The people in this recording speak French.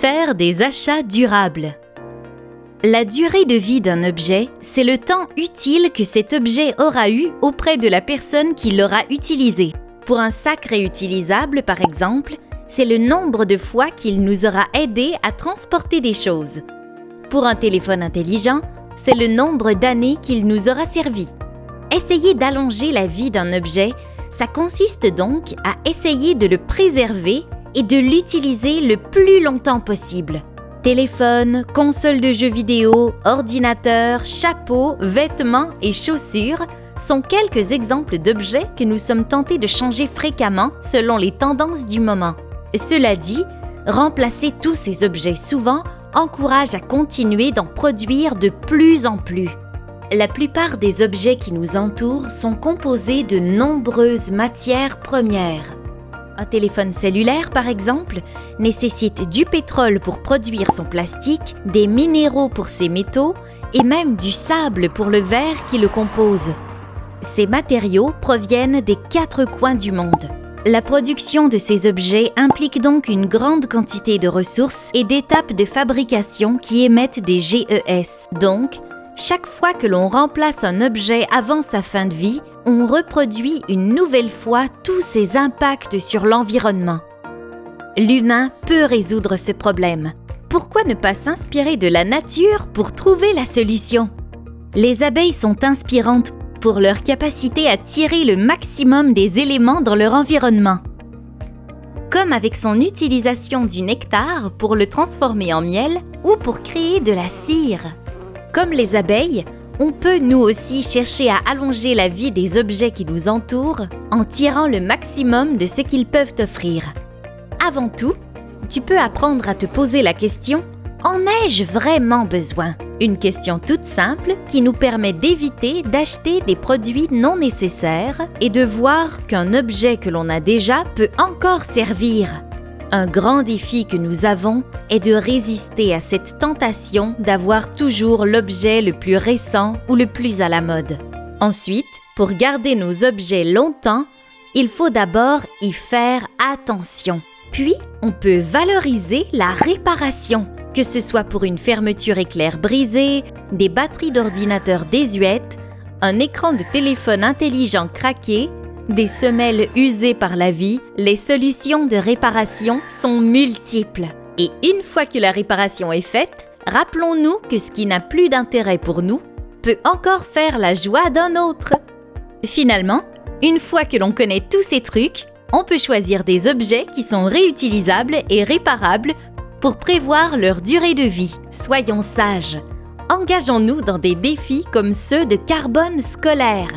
Faire des achats durables. La durée de vie d'un objet, c'est le temps utile que cet objet aura eu auprès de la personne qui l'aura utilisé. Pour un sac réutilisable, par exemple, c'est le nombre de fois qu'il nous aura aidé à transporter des choses. Pour un téléphone intelligent, c'est le nombre d'années qu'il nous aura servi. Essayer d'allonger la vie d'un objet, ça consiste donc à essayer de le préserver et de l'utiliser le plus longtemps possible. Téléphone, console de jeux vidéo, ordinateur, chapeau, vêtements et chaussures sont quelques exemples d'objets que nous sommes tentés de changer fréquemment selon les tendances du moment. Cela dit, remplacer tous ces objets souvent encourage à continuer d'en produire de plus en plus. La plupart des objets qui nous entourent sont composés de nombreuses matières premières. Un téléphone cellulaire, par exemple, nécessite du pétrole pour produire son plastique, des minéraux pour ses métaux et même du sable pour le verre qui le compose. Ces matériaux proviennent des 4 coins du monde. La production de ces objets implique donc une grande quantité de ressources et d'étapes de fabrication qui émettent des GES. Donc, chaque fois que l'on remplace un objet avant sa fin de vie, on reproduit une nouvelle fois tous ses impacts sur l'environnement. L'humain peut résoudre ce problème. Pourquoi ne pas s'inspirer de la nature pour trouver la solution? Les abeilles sont inspirantes pour leur capacité à tirer le maximum des éléments dans leur environnement. Comme avec son utilisation du nectar pour le transformer en miel ou pour créer de la cire. Comme les abeilles, on peut nous aussi chercher à allonger la vie des objets qui nous entourent en tirant le maximum de ce qu'ils peuvent offrir. Avant tout, tu peux apprendre à te poser la question « En ai-je vraiment besoin ?» Une question toute simple qui nous permet d'éviter d'acheter des produits non nécessaires et de voir qu'un objet que l'on a déjà peut encore servir. Un grand défi que nous avons est de résister à cette tentation d'avoir toujours l'objet le plus récent ou le plus à la mode. Ensuite, pour garder nos objets longtemps, il faut d'abord y faire attention. Puis, on peut valoriser la réparation, que ce soit pour une fermeture éclair brisée, des batteries d'ordinateur désuètes, un écran de téléphone intelligent craqué, des semelles usées par la vie, les solutions de réparation sont multiples. Et une fois que la réparation est faite, rappelons-nous que ce qui n'a plus d'intérêt pour nous peut encore faire la joie d'un autre. Finalement, une fois que l'on connaît tous ces trucs, on peut choisir des objets qui sont réutilisables et réparables pour prévoir leur durée de vie. Soyons sages. Engageons-nous dans des défis comme ceux de carbone scolaire.